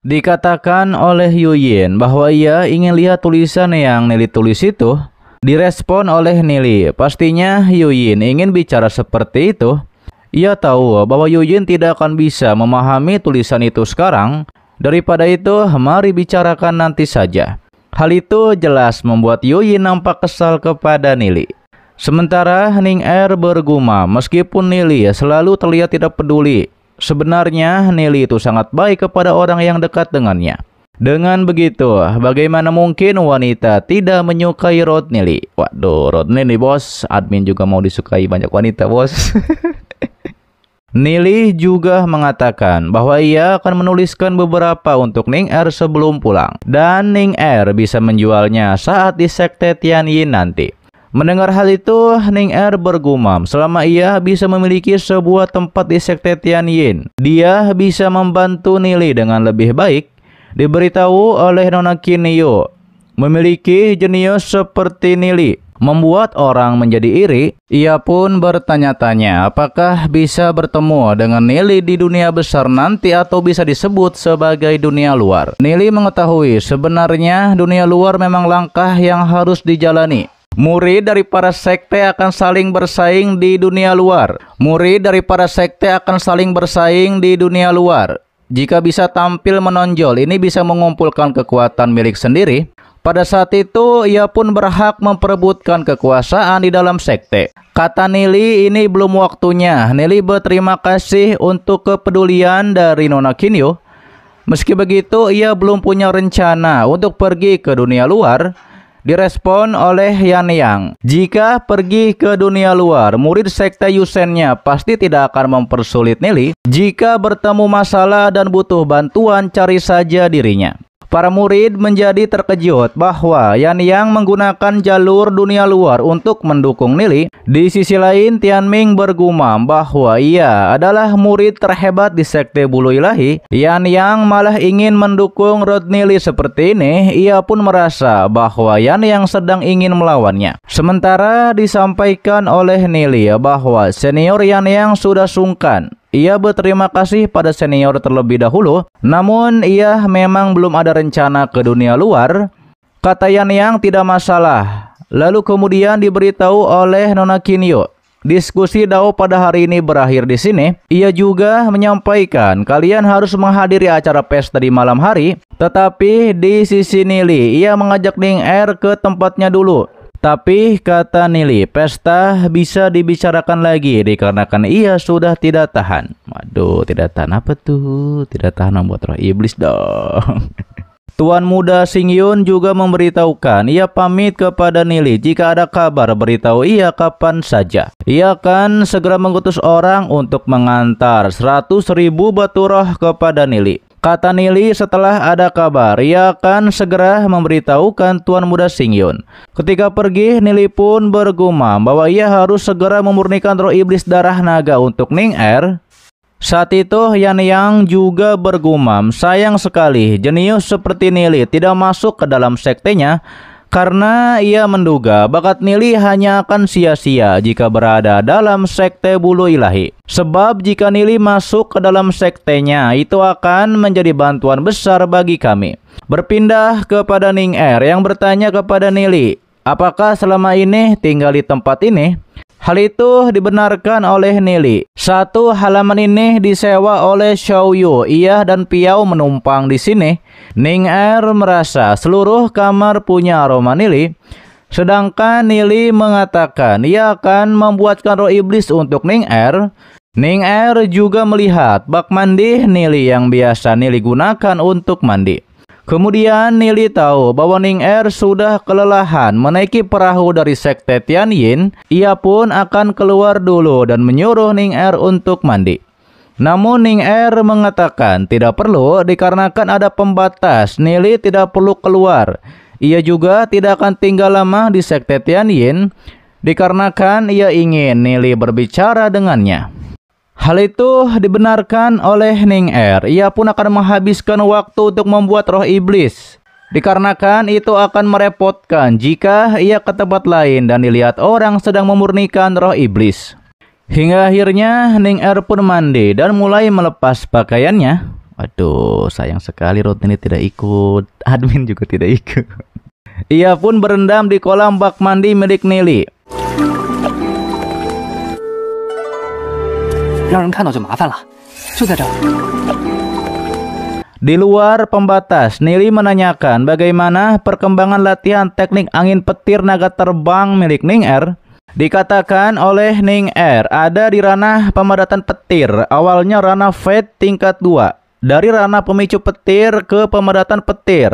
Dikatakan oleh Yuyin bahwa ia ingin lihat tulisan yang Nili tulis itu. Direspon oleh Nili, pastinya Yuyin ingin bicara seperti itu. Ia tahu bahwa Yuyin tidak akan bisa memahami tulisan itu sekarang. Daripada itu, mari bicarakan nanti saja. Hal itu jelas membuat Yuyin nampak kesal kepada Nili. Sementara Ning Er bergumam meskipun Nili selalu terlihat tidak peduli. Sebenarnya Nili itu sangat baik kepada orang yang dekat dengannya. Dengan begitu, bagaimana mungkin wanita tidak menyukai Rodney? Waduh, Rodney bos, admin juga mau disukai banyak wanita bos. Nili juga mengatakan bahwa ia akan menuliskan beberapa untuk Ning Er sebelum pulang. Dan Ning Er bisa menjualnya saat di sekte Tianyin nanti. Mendengar hal itu, Ning Er bergumam selama ia bisa memiliki sebuah tempat di sekte Tianyin, dia bisa membantu Nili dengan lebih baik. Diberitahu oleh Nona Kinyo, memiliki jenius seperti Nili membuat orang menjadi iri. Ia pun bertanya-tanya apakah bisa bertemu dengan Nili di dunia besar nanti atau bisa disebut sebagai dunia luar. Nili mengetahui sebenarnya dunia luar memang langkah yang harus dijalani. Murid dari para sekte akan saling bersaing di dunia luar. Murid dari para sekte akan saling bersaing di dunia luar. Jika bisa tampil menonjol, ini bisa mengumpulkan kekuatan milik sendiri. Pada saat itu, ia pun berhak memperebutkan kekuasaan di dalam sekte. Kata Nili, ini belum waktunya. Nili berterima kasih untuk kepedulian dari Nona Kinyo. Meski begitu, ia belum punya rencana untuk pergi ke dunia luar. Direspon oleh Yan Yang, jika pergi ke dunia luar, murid sekte Yusennya pasti tidak akan mempersulit Nili. Jika bertemu masalah dan butuh bantuan, cari saja dirinya. Para murid menjadi terkejut bahwa Yan Yang menggunakan jalur dunia luar untuk mendukung Nili. Di sisi lain, Tianming bergumam bahwa ia adalah murid terhebat di sekte bulu ilahi. Yan Yang malah ingin mendukung Rodney Lee seperti ini. Ia pun merasa bahwa Yan Yang sedang ingin melawannya. Sementara disampaikan oleh Nili bahwa senior Yan Yang sudah sungkan. Ia berterima kasih pada senior terlebih dahulu, namun ia memang belum ada rencana ke dunia luar. Kata Yan Yang tidak masalah. Lalu kemudian diberitahu oleh Nona Kinyo, diskusi Dao pada hari ini berakhir di sini. Ia juga menyampaikan kalian harus menghadiri acara pesta di malam hari. Tetapi di sisi Nili, ia mengajak Ning Er ke tempatnya dulu. Tapi kata Nili, pesta bisa dibicarakan lagi dikarenakan ia sudah tidak tahan. Waduh, tidak tahan apa tuh? Tidak tahan membuat roh iblis dong. Tuan muda Xingyun juga memberitahukan ia pamit kepada Nili jika ada kabar beritahu ia kapan saja. Ia akan segera mengutus orang untuk mengantar 100.000 batu roh kepada Nili. Kata Nili, setelah ada kabar, ia akan segera memberitahukan Tuan muda Xingyun. Ketika pergi, Nili pun bergumam bahwa ia harus segera memurnikan roh iblis darah naga untuk Ning Er. Saat itu, Yan Yang juga bergumam, sayang sekali jenius seperti Nili tidak masuk ke dalam sektenya. Karena ia menduga bakat Nili hanya akan sia-sia jika berada dalam sekte bulu ilahi. Sebab jika Nili masuk ke dalam sektenya, itu akan menjadi bantuan besar bagi kami. Berpindah kepada Ning Er yang bertanya kepada Nili, apakah selama ini tinggal di tempat ini? Hal itu dibenarkan oleh Nili. Satu halaman ini disewa oleh Xiao Yu. Ia dan Piao menumpang di sini. Ning Er merasa seluruh kamar punya aroma Nili. Sedangkan Nili mengatakan ia akan membuatkan roh iblis untuk Ning Er. Ning Er juga melihat bak mandi Nili yang biasa Nili gunakan untuk mandi. Kemudian Nili tahu bahwa Ning Er sudah kelelahan menaiki perahu dari sekte Tianyin. Ia pun akan keluar dulu dan menyuruh Ning Er untuk mandi. Namun Ning Er mengatakan tidak perlu dikarenakan ada pembatas. Nili tidak perlu keluar. Ia juga tidak akan tinggal lama di sekte Tianyin dikarenakan ia ingin Nili berbicara dengannya. Hal itu dibenarkan oleh Ning Er. Ia pun akan menghabiskan waktu untuk membuat roh iblis. Dikarenakan itu akan merepotkan jika ia ke tempat lain dan dilihat orang sedang memurnikan roh iblis. Hingga akhirnya Ning Er pun mandi dan mulai melepas pakaiannya. Waduh, sayang sekali Rodney tidak ikut. Admin juga tidak ikut. Ia pun berendam di kolam bak mandi milik Nili. Di luar pembatas, Nili menanyakan bagaimana perkembangan latihan teknik angin petir naga terbang milik Ning Er. Dikatakan oleh Ning Er ada di ranah pemadatan petir, awalnya ranah Fate tingkat 2. Dari ranah pemicu petir ke pemadatan petir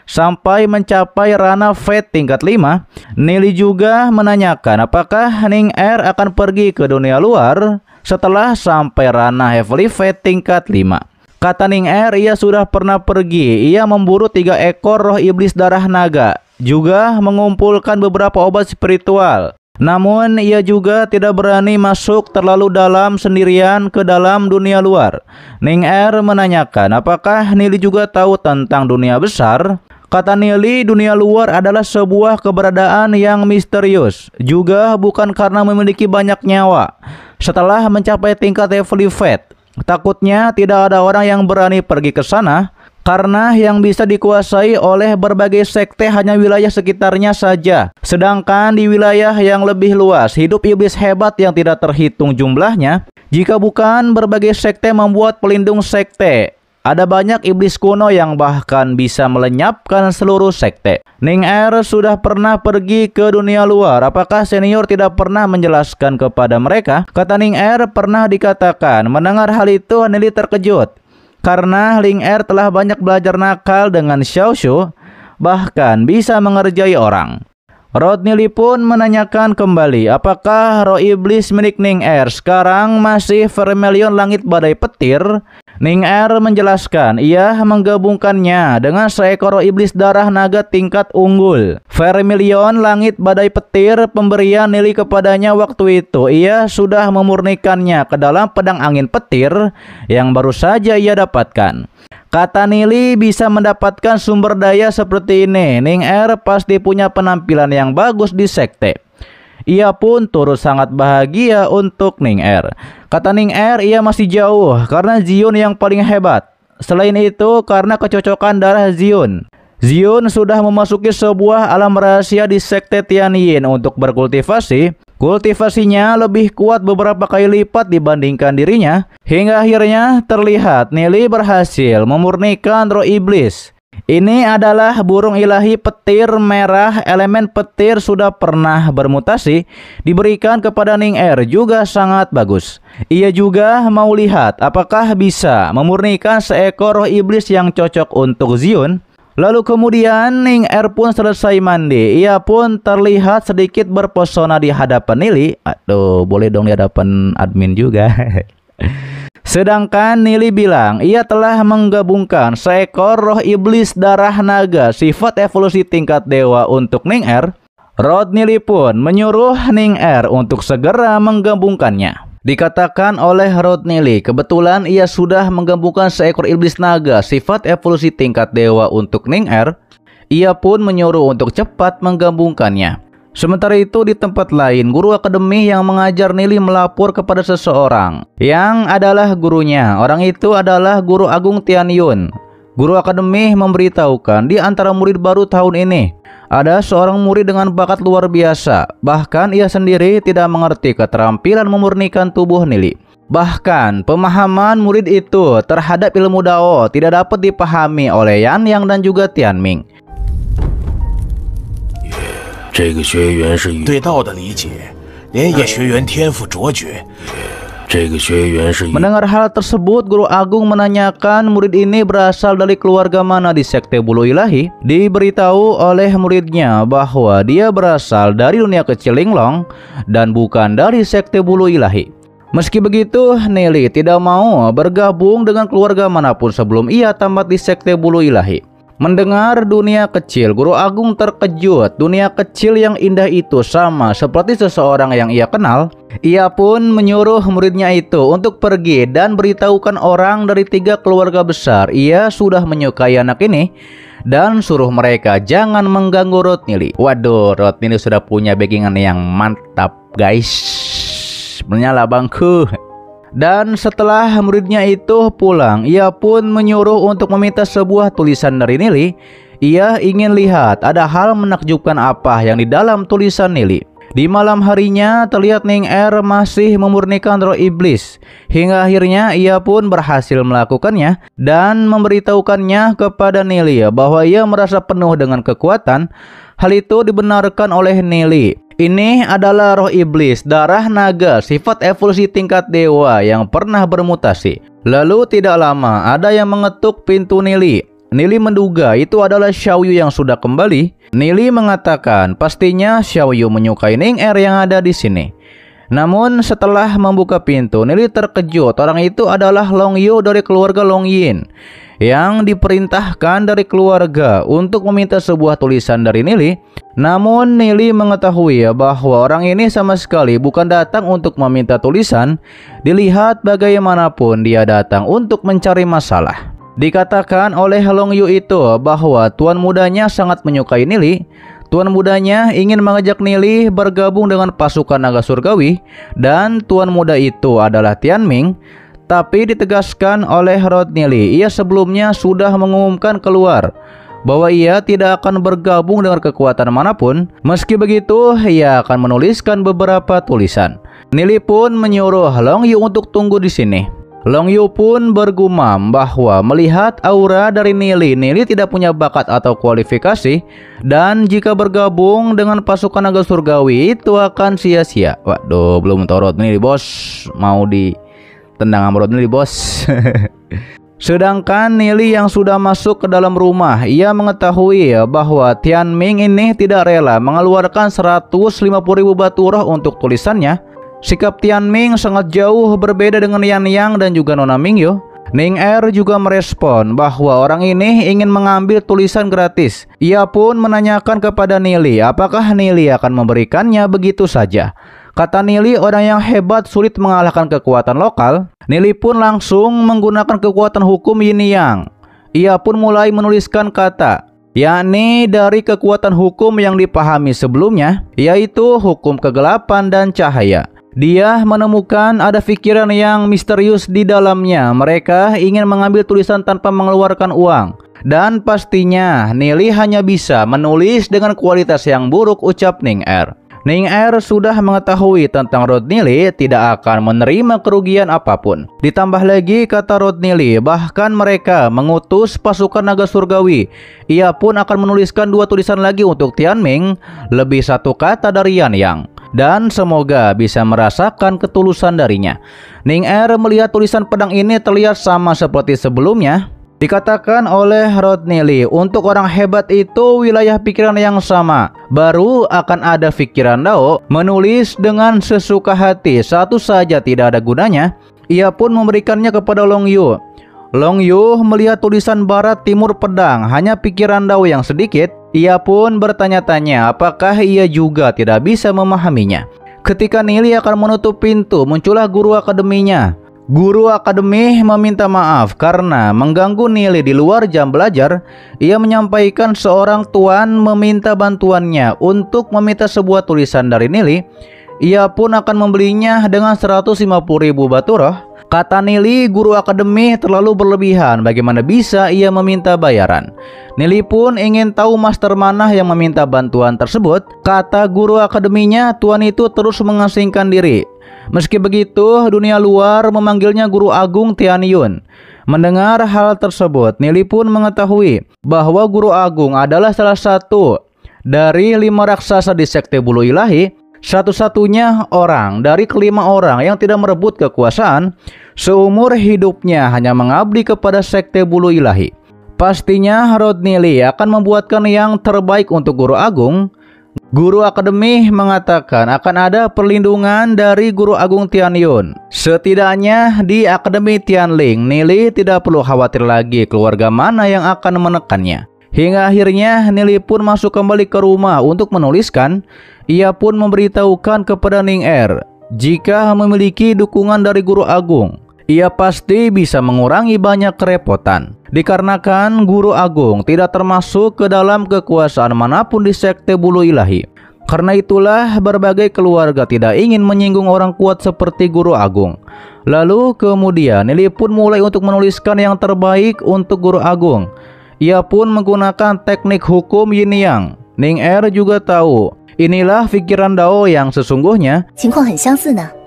sampai mencapai ranah Fate tingkat 5. Nili juga menanyakan apakah Ning Er akan pergi ke dunia luar setelah sampai ranah Heavily Fate tingkat 5. Kata Ning Er, ia sudah pernah pergi. Ia memburu 3 ekor roh iblis darah naga, juga mengumpulkan beberapa obat spiritual. Namun ia juga tidak berani masuk terlalu dalam sendirian ke dalam dunia luar. Ning Er menanyakan apakah Nili juga tahu tentang dunia besar. Kata Nili, dunia luar adalah sebuah keberadaan yang misterius, juga bukan karena memiliki banyak nyawa. Setelah mencapai tingkat Heavily Fate, takutnya tidak ada orang yang berani pergi ke sana, karena yang bisa dikuasai oleh berbagai sekte hanya wilayah sekitarnya saja. Sedangkan di wilayah yang lebih luas, hidup iblis hebat yang tidak terhitung jumlahnya. Jika bukan berbagai sekte membuat pelindung sekte, ada banyak iblis kuno yang bahkan bisa melenyapkan seluruh sekte. Ning Er sudah pernah pergi ke dunia luar. Apakah senior tidak pernah menjelaskan kepada mereka? Kata Ning Er, pernah dikatakan. Mendengar hal itu, Nili terkejut. Karena Ning Er telah banyak belajar nakal dengan Xiao Shu, bahkan bisa mengerjai orang. Rodney pun menanyakan kembali, apakah roh iblis milik Ning Er sekarang masih Vermilion Langit Badai Petir? Ning Er menjelaskan, ia menggabungkannya dengan seekor roh iblis darah naga tingkat unggul. Vermilion Langit Badai Petir pemberian Nili kepadanya waktu itu. Ia sudah memurnikannya ke dalam pedang angin petir yang baru saja ia dapatkan. Kata Nili, bisa mendapatkan sumber daya seperti ini, Ning Er pasti punya penampilan yang bagus di sekte. Ia pun turut sangat bahagia untuk Ning Er. Kata Ning Er, ia masih jauh karena Zion yang paling hebat. Selain itu, karena kecocokan darah Zion. Zion sudah memasuki sebuah alam rahasia di sekte Tianyin untuk berkultivasi. Kultivasinya lebih kuat beberapa kali lipat dibandingkan dirinya. Hingga akhirnya terlihat Nili berhasil memurnikan roh iblis. Ini adalah burung ilahi petir merah. Elemen petir sudah pernah bermutasi. Diberikan kepada Ning Er juga sangat bagus. Ia juga mau lihat apakah bisa memurnikan seekor roh iblis yang cocok untuk Zion. Lalu kemudian Ning Er pun selesai mandi. Ia pun terlihat sedikit berpesona di hadapan Nili. Aduh, boleh dong di hadapan admin juga. Sedangkan Nili bilang ia telah menggabungkan seekor roh iblis darah naga sifat evolusi tingkat dewa untuk Ning Er. Rodney pun menyuruh Ning Er untuk segera menggabungkannya. Dikatakan oleh Rodney, kebetulan ia sudah menggabungkan seekor iblis naga sifat evolusi tingkat dewa untuk Ning Er. Ia pun menyuruh untuk cepat menggabungkannya. Sementara itu di tempat lain, guru akademi yang mengajar Nili melapor kepada seseorang yang adalah gurunya. Orang itu adalah Guru Agung Tianyun. Guru akademi memberitahukan di antara murid baru tahun ini ada seorang murid dengan bakat luar biasa. Bahkan ia sendiri tidak mengerti keterampilan memurnikan tubuh Nili. Bahkan pemahaman murid itu terhadap ilmu Dao tidak dapat dipahami oleh Yan Yang dan juga Tianming. 这个学员是对道的理解，连野学员天赋卓绝。这个学员是 Mendengar hal tersebut, Guru Agung menanyakan murid ini berasal dari keluarga mana di sekte bulu ilahi. Diberitahu oleh muridnya bahwa dia berasal dari dunia kecil Linglong dan bukan dari sekte bulu ilahi. Meski begitu, Nili tidak mau bergabung dengan keluarga manapun sebelum ia tamat di sekte bulu ilahi. Mendengar dunia kecil, Guru Agung terkejut. Dunia kecil yang indah itu sama seperti seseorang yang ia kenal. Ia pun menyuruh muridnya itu untuk pergi dan beritahukan orang dari 3 keluarga besar. Ia sudah menyukai anak ini dan suruh mereka jangan mengganggu Rodney. Waduh, Rodney sudah punya backingan yang mantap, guys. Menyala bangku. Dan setelah muridnya itu pulang, ia pun menyuruh untuk meminta sebuah tulisan dari Nili. Ia ingin lihat ada hal menakjubkan apa yang di dalam tulisan Nili. Di malam harinya terlihat Ning Er masih memurnikan roh iblis. Hingga akhirnya ia pun berhasil melakukannya dan memberitahukannya kepada Nili bahwa ia merasa penuh dengan kekuatan. Hal itu dibenarkan oleh Nili. Ini adalah roh iblis, darah naga, sifat evolusi tingkat dewa yang pernah bermutasi. Lalu tidak lama ada yang mengetuk pintu Nili. Nili menduga itu adalah Xiaoyu yang sudah kembali. Nili mengatakan pastinya Xiaoyu menyukai Ning Er yang ada di sini. Namun setelah membuka pintu, Nili terkejut. Orang itu adalah Long Yu dari keluarga Long Yin yang diperintahkan dari keluarga untuk meminta sebuah tulisan dari Nili. Namun Nili mengetahui bahwa orang ini sama sekali bukan datang untuk meminta tulisan. Dilihat bagaimanapun dia datang untuk mencari masalah. Dikatakan oleh Long Yu itu bahwa tuan mudanya sangat menyukai Nili. Tuan mudanya ingin mengajak Nili bergabung dengan pasukan naga surgawi, dan tuan muda itu adalah Tianming. Tapi ditegaskan oleh Rod Nili, ia sebelumnya sudah mengumumkan keluar bahwa ia tidak akan bergabung dengan kekuatan manapun. Meski begitu, ia akan menuliskan beberapa tulisan. Nili pun menyuruh Long Yu untuk tunggu di sini. Long Yu pun bergumam bahwa melihat aura dari Nili tidak punya bakat atau kualifikasi, dan jika bergabung dengan pasukan naga surgawi itu akan sia-sia. Waduh, belum tahu Rod Nili bos, mau ditendang sama Rod Nili bos. Sedangkan Nili yang sudah masuk ke dalam rumah, ia mengetahui bahwa Tianming ini tidak rela mengeluarkan 150.000 batu roh untuk tulisannya. Sikap Tianming sangat jauh berbeda dengan Yan Yang dan juga Nona Mingyu. Ning Er juga merespon bahwa orang ini ingin mengambil tulisan gratis. Ia pun menanyakan kepada Nili apakah Nili akan memberikannya begitu saja. Kata Nili, orang yang hebat sulit mengalahkan kekuatan lokal. Nili pun langsung menggunakan kekuatan hukum Yin Yang. Ia pun mulai menuliskan kata, yakni dari kekuatan hukum yang dipahami sebelumnya, yaitu hukum kegelapan dan cahaya. Dia menemukan ada pikiran yang misterius di dalamnya. Mereka ingin mengambil tulisan tanpa mengeluarkan uang. Dan pastinya Nili hanya bisa menulis dengan kualitas yang buruk, ucap Ning Er. Ning Er sudah mengetahui tentang Rod Nili tidak akan menerima kerugian apapun. Ditambah lagi kata Rod Nili, bahkan mereka mengutus pasukan naga surgawi. Ia pun akan menuliskan 2 tulisan lagi untuk Tianming, lebih 1 kata dari Yan Yang. Dan semoga bisa merasakan ketulusan darinya. Ning Er melihat tulisan pedang ini terlihat sama seperti sebelumnya. Dikatakan oleh Rod Nili, untuk orang hebat itu wilayah pikiran yang sama. Baru akan ada pikiran Dao, menulis dengan sesuka hati, satu saja tidak ada gunanya. Ia pun memberikannya kepada Long Yu. Long Yu melihat tulisan barat timur pedang, hanya pikiran Dao yang sedikit. Ia pun bertanya-tanya apakah ia juga tidak bisa memahaminya. Ketika Nili akan menutup pintu, muncullah guru akademinya. Guru akademi meminta maaf karena mengganggu Nili di luar jam belajar. Ia menyampaikan seorang tuan meminta bantuannya untuk meminta sebuah tulisan dari Nili. Ia pun akan membelinya dengan 150.000 batu roh. Kata Nili, guru akademi terlalu berlebihan, bagaimana bisa ia meminta bayaran. Nili pun ingin tahu master mana yang meminta bantuan tersebut. Kata guru akademinya, tuan itu terus mengasingkan diri. Meski begitu, dunia luar memanggilnya Guru Agung Tianyun. Mendengar hal tersebut, Nili pun mengetahui bahwa Guru Agung adalah salah satu dari 5 raksasa di Sekte Bulu Ilahi. Satu-satunya orang dari kelima orang yang tidak merebut kekuasaan. Seumur hidupnya hanya mengabdi kepada Sekte Bulu Ilahi. Pastinya Rod Nili akan membuatkan yang terbaik untuk Guru Agung. Guru akademi mengatakan akan ada perlindungan dari Guru Agung Tianyun. Setidaknya di Akademi Tianling, Nili tidak perlu khawatir lagi keluarga mana yang akan menekannya. Hingga akhirnya Nili pun masuk kembali ke rumah untuk menuliskan. Ia pun memberitahukan kepada Ning Er, jika memiliki dukungan dari Guru Agung, ia pasti bisa mengurangi banyak kerepotan. Dikarenakan Guru Agung tidak termasuk ke dalam kekuasaan manapun di Sekte Bulu Ilahi. Karena itulah berbagai keluarga tidak ingin menyinggung orang kuat seperti Guru Agung. Lalu kemudian Nili pun mulai untuk menuliskan yang terbaik untuk Guru Agung. Ia pun menggunakan teknik hukum Yin Yang. Ning Er juga tahu, inilah pikiran Dao yang sesungguhnya. 情况很相似呢。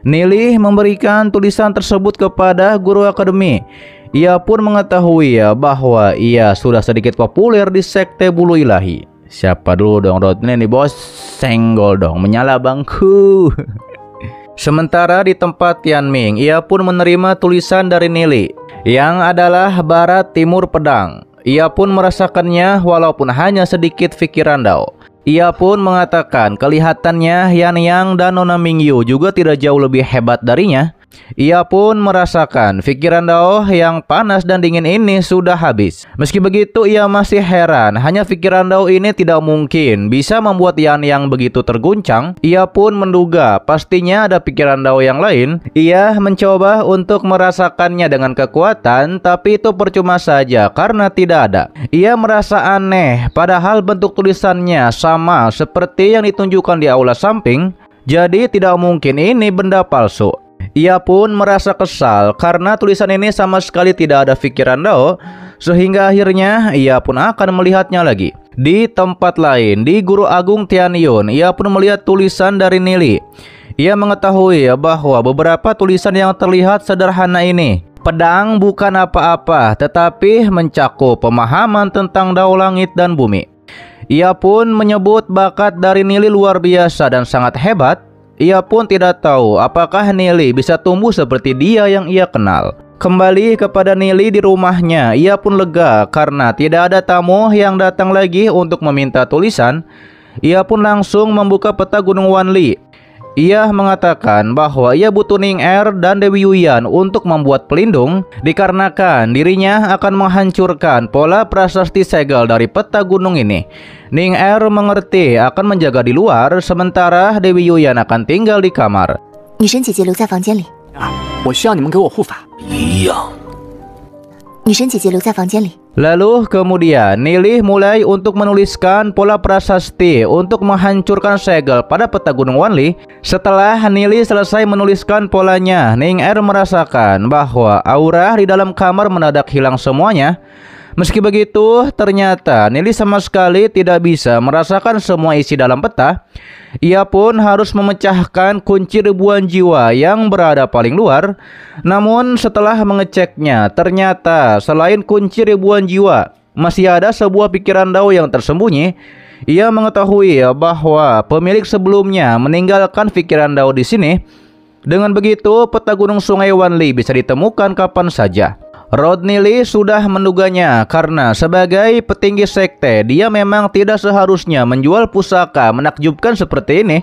Nili memberikan tulisan tersebut kepada guru akademi. Ia pun mengetahui bahwa ia sudah sedikit populer di sekte bulu ilahi. Siapa dulu dong Rodney nih bos? Senggol dong, menyala bangku. Sementara di tempat Tianming, ia pun menerima tulisan dari Nili yang adalah barat timur pedang. Ia pun merasakannya walaupun hanya sedikit pikiran Dao. Ia pun mengatakan kelihatannya Yan Yang dan Nona Mingyu juga tidak jauh lebih hebat darinya. Ia pun merasakan pikiran Dao yang panas dan dingin ini sudah habis. Meski begitu ia masih heran, hanya pikiran Dao ini tidak mungkin bisa membuat Yan Yang begitu terguncang. Ia pun menduga pastinya ada pikiran Dao yang lain. Ia mencoba untuk merasakannya dengan kekuatan, tapi itu percuma saja karena tidak ada. Ia merasa aneh, padahal bentuk tulisannya sama seperti yang ditunjukkan di aula samping. Jadi tidak mungkin ini benda palsu. Ia pun merasa kesal karena tulisan ini sama sekali tidak ada pikiran Dao, sehingga akhirnya ia pun akan melihatnya lagi. Di tempat lain, di Guru Agung Tianyun, ia pun melihat tulisan dari Nili. Ia mengetahui bahwa beberapa tulisan yang terlihat sederhana ini, pedang bukan apa-apa, tetapi mencakup pemahaman tentang Dao langit dan bumi. Ia pun menyebut bakat dari Nili luar biasa dan sangat hebat. Ia pun tidak tahu apakah Nili bisa tumbuh seperti dia yang ia kenal. Kembali kepada Nili di rumahnya, ia pun lega karena tidak ada tamu yang datang lagi untuk meminta tulisan. Ia pun langsung membuka peta Gunung Wanli. Ia mengatakan bahwa ia butuh Ning Er dan Dewi Yuyan untuk membuat pelindung, dikarenakan dirinya akan menghancurkan pola prasasti segel dari peta gunung ini. Ning Er mengerti akan menjaga di luar, sementara Dewi Yuyan akan tinggal di kamar. 女神姐姐留在房间里。我需要你们给我护法。一样。女神姐姐留在房间里。 Lalu kemudian Nili mulai untuk menuliskan pola prasasti untuk menghancurkan segel pada peta Gunung Wanli. Setelah Nili selesai menuliskan polanya, Ning Er merasakan bahwa aura di dalam kamar mendadak hilang semuanya. Meski begitu, ternyata Nili sama sekali tidak bisa merasakan semua isi dalam peta. Ia pun harus memecahkan kunci ribuan jiwa yang berada paling luar. Namun setelah mengeceknya, ternyata selain kunci ribuan jiwa, masih ada sebuah pikiran Dao yang tersembunyi. Ia mengetahui bahwa pemilik sebelumnya meninggalkan pikiran Dao di sini. Dengan begitu, peta gunung sungai Wanli bisa ditemukan kapan saja. Rodney Lee sudah menduganya karena sebagai petinggi sekte dia memang tidak seharusnya menjual pusaka menakjubkan seperti ini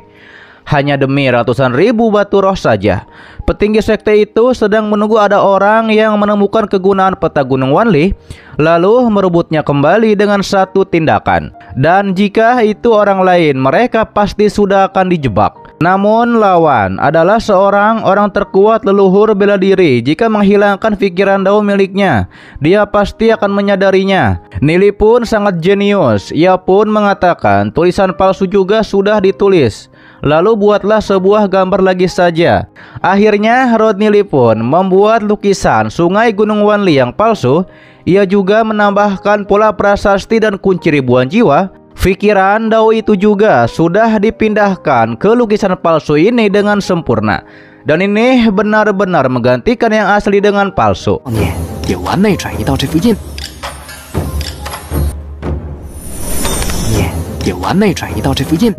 hanya demi ratusan ribu batu roh saja. Petinggi sekte itu sedang menunggu ada orang yang menemukan kegunaan peta Gunung Wanli lalu merebutnya kembali dengan satu tindakan. Dan jika itu orang lain, mereka pasti sudah akan dijebak. Namun lawan adalah seorang orang terkuat leluhur bela diri. Jika menghilangkan pikiran Dao miliknya, dia pasti akan menyadarinya. Nili pun sangat jenius. Ia pun mengatakan tulisan palsu juga sudah ditulis. Lalu buatlah sebuah gambar lagi saja. Akhirnya Rodney Lee pun membuat lukisan sungai Gunung Wanli yang palsu. Ia juga menambahkan pola prasasti dan kunci ribuan jiwa. Pikiran Dao itu juga sudah dipindahkan ke lukisan palsu ini dengan sempurna. Dan ini benar-benar menggantikan yang asli dengan palsu.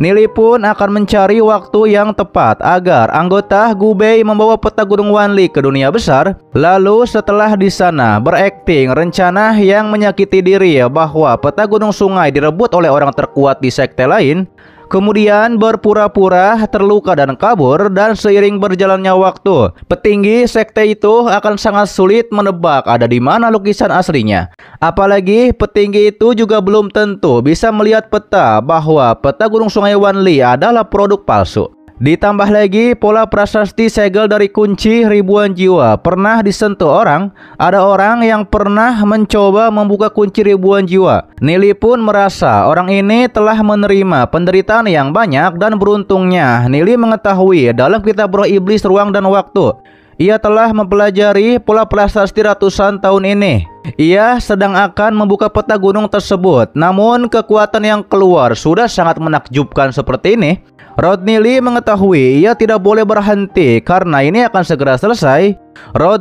Nili pun akan mencari waktu yang tepat agar anggota Gubei membawa peta Gunung Wanli ke dunia besar. Lalu setelah di sana berakting rencana yang menyakiti diri bahwa peta gunung sungai direbut oleh orang terkuat di sekte lain. Kemudian berpura-pura terluka dan kabur, dan seiring berjalannya waktu, petinggi sekte itu akan sangat sulit menebak ada di mana lukisan aslinya. Apalagi petinggi itu juga belum tentu bisa melihat peta bahwa peta Gunung Sungai Wanli adalah produk palsu. Ditambah lagi pola prasasti segel dari kunci ribuan jiwa pernah disentuh orang. Ada orang yang pernah mencoba membuka kunci ribuan jiwa. Nili pun merasa orang ini telah menerima penderitaan yang banyak, dan beruntungnya Nili mengetahui dalam kitab Roh Iblis Ruang dan Waktu, ia telah mempelajari pola prasasti ratusan tahun ini. Ia sedang akan membuka peta gunung tersebut, namun kekuatan yang keluar sudah sangat menakjubkan seperti ini. Nili mengetahui ia tidak boleh berhenti karena ini akan segera selesai.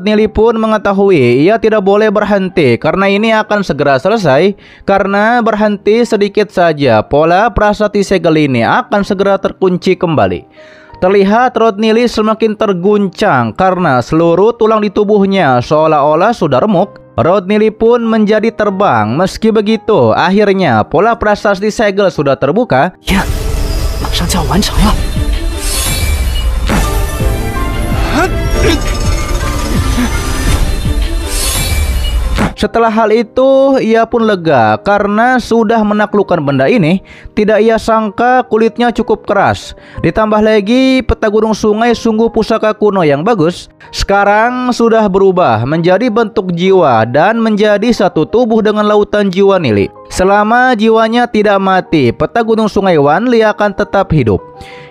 Nili pun mengetahui ia tidak boleh berhenti karena ini akan segera selesai. Karena berhenti sedikit saja, pola prasasti segel ini akan segera terkunci kembali. Terlihat Nili semakin terguncang karena seluruh tulang di tubuhnya seolah-olah sudah remuk. Nili pun menjadi terbang. Meski begitu, akhirnya pola prasasti segel sudah terbuka. Ya, 马上就要完成了。 Setelah hal itu, ia pun lega karena sudah menaklukkan benda ini. Tidak ia sangka kulitnya cukup keras. Ditambah lagi peta gunung sungai sungguh pusaka kuno yang bagus. Sekarang sudah berubah menjadi bentuk jiwa dan menjadi satu tubuh dengan lautan jiwa Nili. Selama jiwanya tidak mati, peta gunung sungai Wanli akan tetap hidup.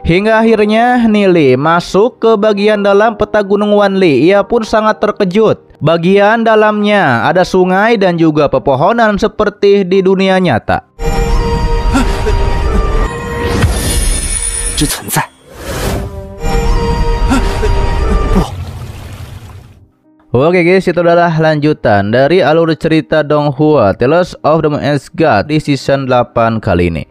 Hingga akhirnya Nili masuk ke bagian dalam peta gunung Wanli. Ia pun sangat terkejut. Bagian dalamnya ada sungai dan juga pepohonan seperti di dunia nyata. Oke guys, itu adalah lanjutan dari alur cerita Donghua Tales of the Moon Age God di season 8 kali ini.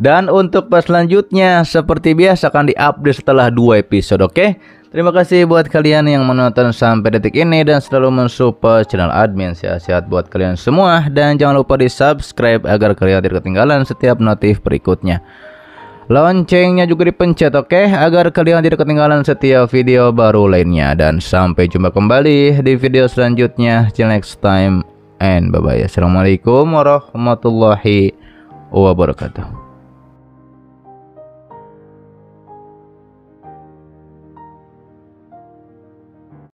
Dan untuk pas selanjutnya seperti biasa akan diupdate setelah 2 episode, oke? Terima kasih buat kalian yang menonton sampai detik ini dan selalu mensupport channel admin. Sehat-sehat buat kalian semua dan jangan lupa di subscribe agar kalian tidak ketinggalan setiap notif berikutnya. Loncengnya juga dipencet, oke? Agar kalian tidak ketinggalan setiap video baru lainnya. Dan sampai jumpa kembali di video selanjutnya. Till next time and bye bye. Assalamualaikum warahmatullahi wabarakatuh.